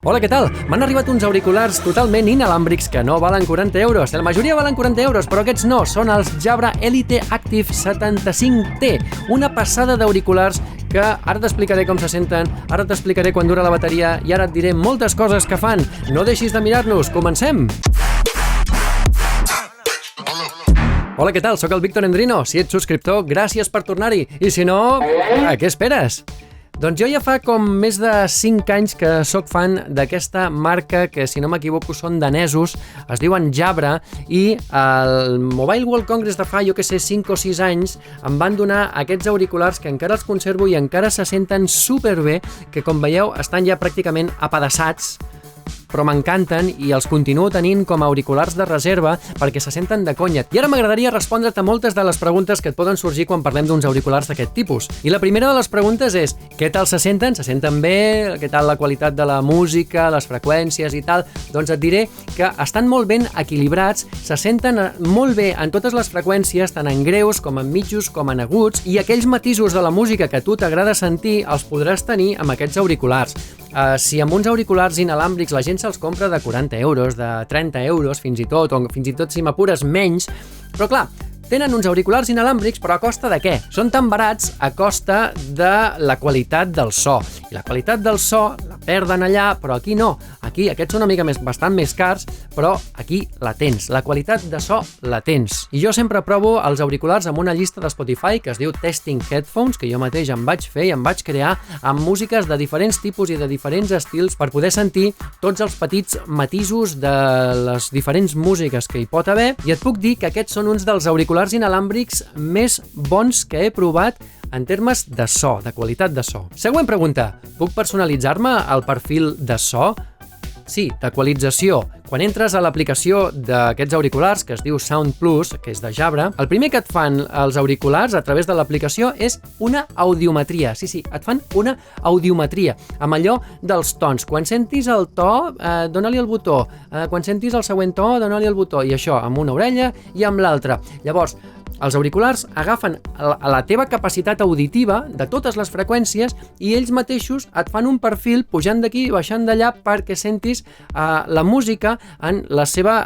Hola, què tal? M'han arribat uns auriculars totalment inalàmbrics que no valen 40 euros. La majoria valen 40 euros, però aquests no. Són els Jabra Elite Active 75T. Una passada d'auriculars que ara t'explicaré com se senten, ara t'explicaré quan dura la bateria i ara et diré moltes coses que fan. No deixis de mirar-nos. Comencem! Hola, què tal? Soc el Víctor Endrino. Si ets subscriptor, gràcies per tornar-hi. I si no, a què esperes? Doncs jo ja fa com més de 5 anys que sóc fan d'aquesta marca que, si no m'equivoco, són danesos, es diuen Jabra, i al Mobile World Congress de fa, 5 o 6 anys, em van donar aquests auriculars que encara els conservo i encara se senten superbé, que com veieu estan ja pràcticament apedaçats, però m'encanten i els continuo tenint com a auriculars de reserva perquè se senten de conya. I ara m'agradaria respondre't a moltes de les preguntes que et poden sorgir quan parlem d'uns auriculars d'aquest tipus. I la primera de les preguntes és: què tal se senten? Se senten bé? Què tal la qualitat de la música, les freqüències i tal? Doncs et diré que estan molt ben equilibrats, se senten molt bé en totes les freqüències, tant en greus com en mitjos com en aguts, i aquells matisos de la música que a tu t'agrada sentir els podràs tenir amb aquests auriculars. Si amb uns auriculars inalàmbrics la gent se'ls compra de 40 euros, de 30 euros fins i tot, o fins i tot si m'apures menys, però clar, tenen uns auriculars inalàmbrics, però a costa de què? Són tan barats a costa de la qualitat del so. I la qualitat del so la perden allà, però aquí no. Aquí aquests són una mica bastant més cars, però aquí la tens. La qualitat de so la tens. I jo sempre provo els auriculars amb una llista de Spotify que es diu Testing Headphones, que jo mateix em vaig fer i em vaig crear amb músiques de diferents tipus i de diferents estils per poder sentir tots els petits matisos de les diferents músiques que hi pot haver. I et puc dir que aquests són uns dels auriculars inalàmbrics més bons que he provat en termes de so, de qualitat de so. Següent pregunta. Puc personalitzar-me el perfil de so? Sí, d'equalització. Quan entres a l'aplicació d'aquests auriculars, que es diu Sound Plus, que és de Jabra, el primer que et fan els auriculars a través de l'aplicació és una audiometria. Sí, et fan una audiometria, amb allò dels tons. Quan sentis el to, dona-li el botó. Quan sentis el següent to, dona-li el botó. I això amb una orella i amb l'altra. Llavors, els auriculars agafen la teva capacitat auditiva de totes les freqüències i ells mateixos et fan un perfil pujant d'aquí i baixant d'allà perquè sentis la música en la seva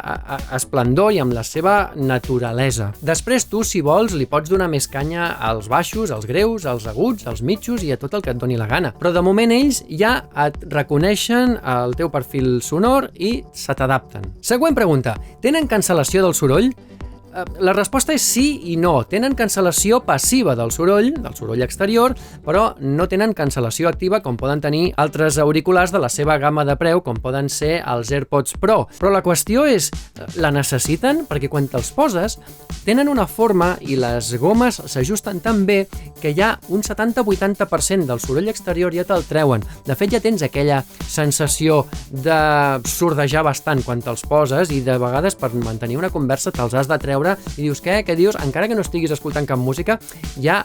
esplendor i amb la seva naturalesa. Després tu, si vols, li pots donar més canya als baixos, als greus, als aguts, als mitjos i a tot el que et doni la gana. Però de moment ells ja et reconeixen el teu perfil sonor i se t'adapten. Següent pregunta. Tenen cancel·lació del soroll? La resposta és sí i no. Tenen cancel·lació passiva del soroll exterior, però no tenen cancel·lació activa com poden tenir altres auriculars de la seva gamma de preu, com poden ser els AirPods Pro. Però la qüestió és, la necessiten? Perquè quan te'ls poses, tenen una forma i les gomes s'ajusten tan bé que ja un 70-80% del soroll exterior ja te'l treuen. De fet, ja tens aquella sensació de sordejar bastant quan te'ls poses i de vegades per mantenir una conversa te'ls has de treure i dius, què dius? Encara que no estiguis escoltant cap música, ja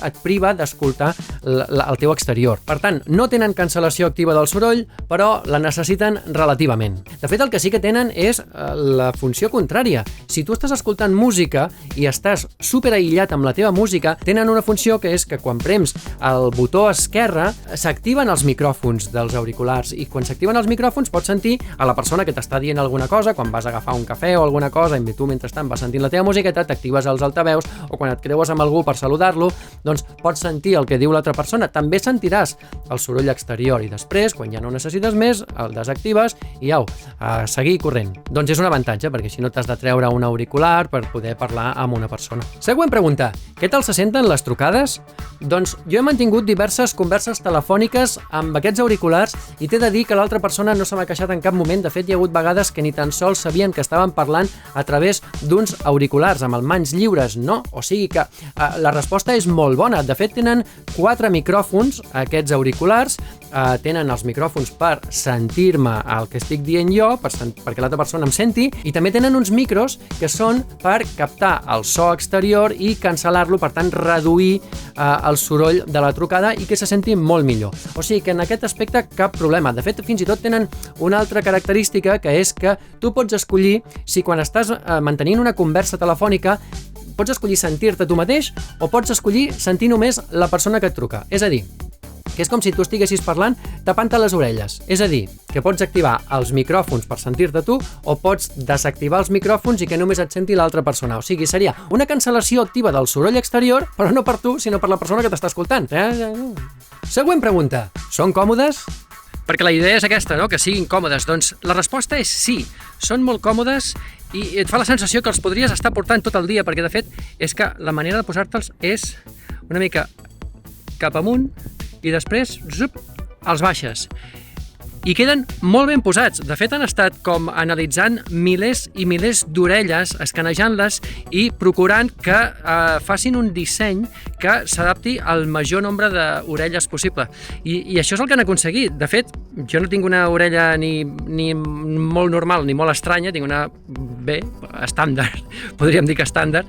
et priva d'escoltar el teu exterior. Per tant, no tenen cancel·lació activa del soroll, però la necessiten relativament. De fet, el que sí que tenen és la funció contrària. Si tu estàs escoltant música i estàs super aïllat amb la teva música, tenen una funció que és que quan prems el botó esquerre s'activen els micròfons dels auriculars i quan s'activen els micròfons pots sentir a la persona que t'està dient alguna cosa quan vas a agafar un cafè o alguna cosa i tu mentrestant vas sentint la teva musiqueta, t'actives els altaveus o quan et creues amb algú per saludar-lo, doncs pots sentir el que diu l'altra persona. També sentiràs el soroll exterior i després, quan ja no necessites més, el desactives i au, a seguir corrent. Doncs és un avantatge perquè si no t'has de treure un auricular per poder parlar amb una persona. Següent pregunta. Què tal se senten les trucades? Doncs jo he mantingut diverses converses telefòniques amb aquests auriculars i t'he de dir que l'altra persona no se m'ha queixat en cap moment. De fet, hi ha hagut vegades que ni tan sols sabien que estaven parlant a través d'uns auriculars amb els mans lliures, no? O sigui que la resposta és molt bona. De fet, tenen 4 micròfons, aquests auriculars, tenen els micròfons per sentir-me el que estic dient jo, perquè l'altra persona em senti, i també tenen uns micros que són per captar el so exterior i cancel·lar-lo, per tant, reduir el soroll de la trucada i que se senti molt millor. O sigui que en aquest aspecte cap problema. De fet, fins i tot tenen una altra característica, que és que tu pots escollir si quan estàs mantenint una conversa telefònica pots escollir sentir-te tu mateix o pots escollir sentir només la persona que et truca. És a dir, que és com si tu estiguessis parlant tapant-te les orelles. És a dir, que pots activar els micròfons per sentir-te tu o pots desactivar els micròfons i que només et senti l'altra persona. O sigui, seria una cancel·lació activa del soroll exterior, però no per tu, sinó per la persona que t'està escoltant. Següent pregunta. Són còmodes? Perquè la idea és aquesta, no? Que siguin còmodes. Doncs la resposta és sí. Són molt còmodes i et fa la sensació que els podries estar portant tot el dia, perquè de fet és que la manera de posar-te'ls és una mica cap amunt i després els baixes. I queden molt ben posats. De fet, han estat com analitzant milers i milers d'orelles, escanejant-les i procurant que facin un disseny que s'adapti al major nombre d'orelles possible. I això és el que han aconseguit. De fet, jo no tinc una orella ni molt normal ni molt estranya, tinc una estàndard, podríem dir que estàndard,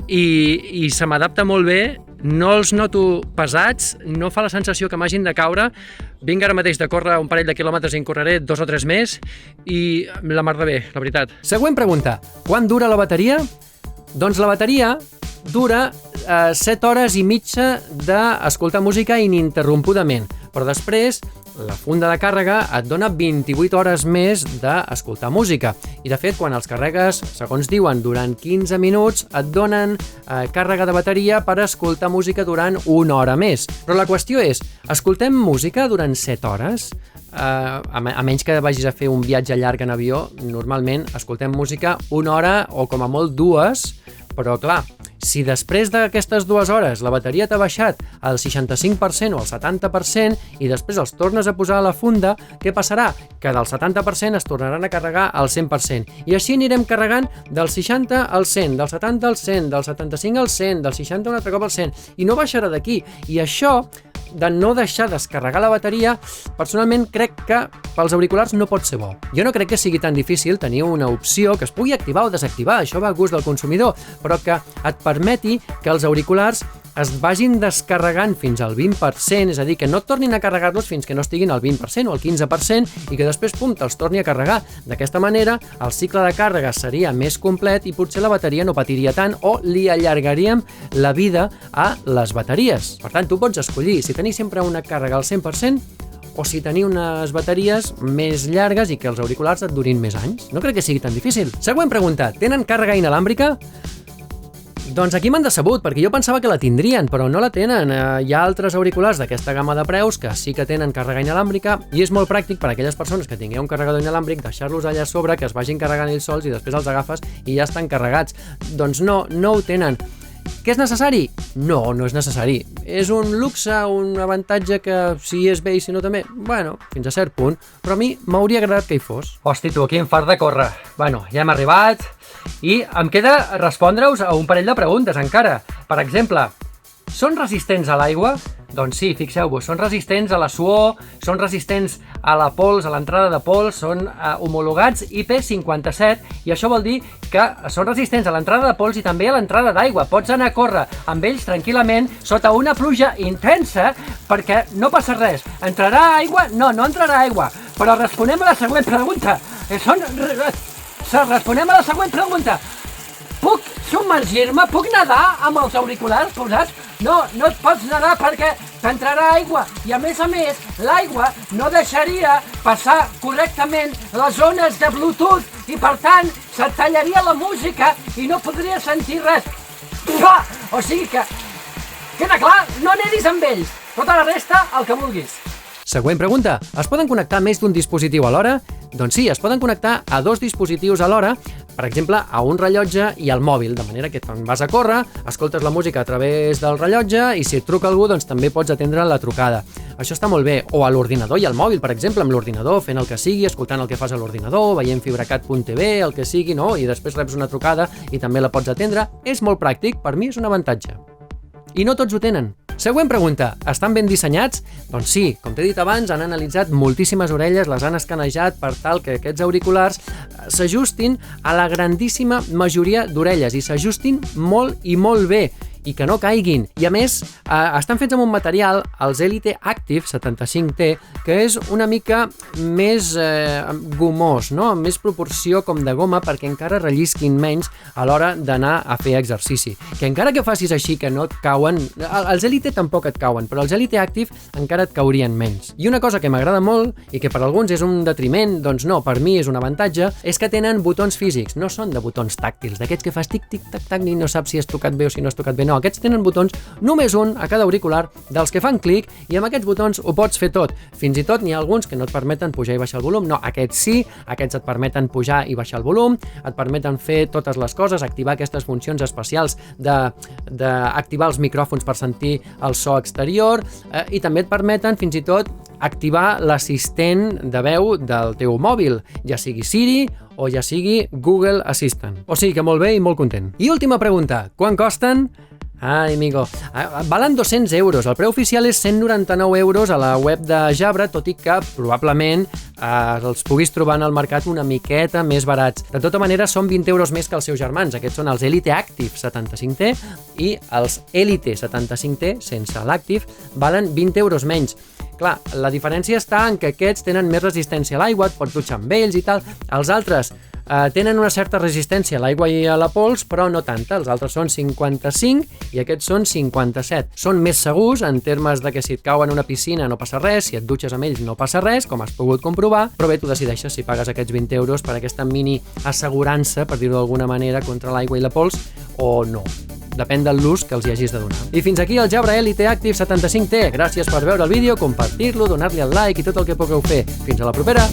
i se m'adapta molt bé. No els noto pesats, no fa la sensació que m'hagin de caure. Vinc ara mateix de córrer un parell de quilòmetres i en correré 2 o 3 més i la mar de bé, la veritat. Següent pregunta. Quan dura la bateria? Doncs la bateria dura 7 hores i mitja d'escoltar música ininterrompudament, però després la funda de càrrega et dona 28 hores més d'escoltar música. I de fet, quan els carregues, segons diuen, durant 15 minuts, et donen càrrega de bateria per escoltar música durant 1 hora més. Però la qüestió és, escoltem música durant 7 hores? A menys que vagis a fer un viatge llarg en avió, normalment escoltem música 1 hora o com a molt 2, però clar, si després d'aquestes 2 hores la bateria t'ha baixat al 65% o al 70% i després els tornes a posar a la funda, què passarà? Que del 70% es tornaran a carregar al 100%. I així anirem carregant del 60 al 100, del 70 al 100, del 75 al 100, del 60 un altre cop al 100, i no baixarà d'aquí. I això de no deixar descarregar la bateria, personalment crec que pels auriculars no pot ser bo. Jo no crec que sigui tan difícil tenir una opció que es pugui activar o desactivar, això va a gust del consumidor, però que et permeti que els auriculars es vagin descarregant fins al 20%, és a dir, que no tornin a carregar-los fins que no estiguin al 20% o al 15% i que després, te'ls torni a carregar. D'aquesta manera, el cicle de càrrega seria més complet i potser la bateria no patiria tant o li allargaríem la vida a les bateries. Per tant, tu pots escollir si tenir sempre una càrrega al 100% o si tenir unes bateries més llargues i que els auriculars et durin més anys. No crec que sigui tan difícil. Següent pregunta. Tenen càrrega inalàmbrica? Doncs aquí m'han decebut, perquè jo pensava que la tindrien, però no la tenen. Hi ha altres auriculars d'aquesta gamma de preus que sí que tenen càrrega inalàmbrica i és molt pràctic per a aquelles persones que tingueu un carregador inalàmbric deixar-los allà a sobre, que es vagin carregant ells sols i després els agafes i ja estan carregats. Doncs no ho tenen. Què és necessari? No, no és necessari. És un luxe, un avantatge que si és bé i si no també, bueno, fins a cert punt, però a mi m'hauria agradat que hi fos. Hosti, tu, aquí em fas de córrer. Bueno, ja hem arribat i em queda respondre-us a un parell de preguntes encara. Per exemple, són resistents a l'aigua? Doncs sí, fixeu-vos, són resistents a la suor, són resistents a la pols, a l'entrada de pols, són homologats IP57 i això vol dir que són resistents a l'entrada de pols i també a l'entrada d'aigua. Pots anar a córrer amb ells tranquil·lament sota una pluja intensa perquè no passa res. Entrarà aigua? No, no entrarà aigua. Però responem a la següent pregunta. Responem a la següent pregunta. Puc submergir-me? Puc nedar amb els auriculars posats? No, no et pots nedar perquè t'entrarà aigua i a més, l'aigua no deixaria passar correctament les ones de Bluetooth i per tant se't tallaria la música i no podries sentir res. O sigui que, queda clar, no nedis amb ells. Tota la resta, el que vulguis. Següent pregunta. Es poden connectar més d'un dispositiu alhora? Doncs sí, es poden connectar a 2 dispositius alhora, per exemple, a un rellotge i al mòbil, de manera que quan vas a córrer, escoltes la música a través del rellotge i si et truca algú, doncs també pots atendre la trucada. Això està molt bé. O a l'ordinador i al mòbil, per exemple, amb l'ordinador, fent el que sigui, escoltant el que fas a l'ordinador, veient fibracat.tv, el que sigui, no? I després reps una trucada i també la pots atendre. És molt pràctic, per mi és un avantatge. I no tots ho tenen. Següent pregunta. Estan ben dissenyats? Doncs sí, com t'he dit abans, han analitzat moltíssimes orelles, les han escanejat per tal que aquests auriculars s'ajustin a la grandíssima majoria d'orelles i s'ajustin molt i molt bé. i que no caiguin. I a més, estan fets amb un material, els Elite Active 75T, que és una mica més gomós, no? Més proporció com de goma perquè encara rellisquin menys a l'hora d'anar a fer exercici. Que encara que facis així que no et cauen, els Elite tampoc et cauen, però els Elite Active encara et caurien menys. I una cosa que m'agrada molt i que per alguns és un detriment, doncs no, per mi és un avantatge, és que tenen botons físics, no són de botons tàctils, d'aquests que fas tic, tic, tac, tac, i no saps si has tocat bé o si no has tocat bé. No, aquests tenen botons, només un a cada auricular, dels que fan clic, i amb aquests botons ho pots fer tot. Fins i tot n'hi ha alguns que no et permeten pujar i baixar el volum. No, aquests sí, aquests et permeten pujar i baixar el volum, et permeten fer totes les coses, activar aquestes funcions especials d'activar els micròfons per sentir el so exterior, i també et permeten fins i tot activar l'assistent de veu del teu mòbil, ja sigui Siri o ja sigui Google Assistant. O sigui que molt bé i molt content. I última pregunta, quan costen? Ai, amigo, valen 200 euros. El preu oficial és 199 euros a la web de Jabra, tot i que probablement els puguis trobar en el mercat una miqueta més barats. De tota manera, són 20 euros més que els seus germans. Aquests són els Elite Active 75T i els Elite 75T, sense l'Active, valen 20 euros menys. Clar, la diferència està en que aquests tenen més resistència a l'aigua, et pots dutxar amb ells i tal. Els altres tenen una certa resistència a l'aigua i a la pols, però no tanta. Els altres són 55 i aquests són 57. Són més segurs en termes de que si et cau en una piscina no passa res, si et dutxes amb ells no passa res, com has pogut comprovar, però bé, tu decideixes si pagues aquests 20 euros per aquesta mini assegurança, per dir-ho d'alguna manera, contra l'aigua i la pols o no. Depèn de l'ús que els hi hagis de donar. I fins aquí el Jabra Elite Active 75T. Gràcies per veure el vídeo, compartir-lo, donar-li el like i tot el que pugueu fer. Fins a la propera!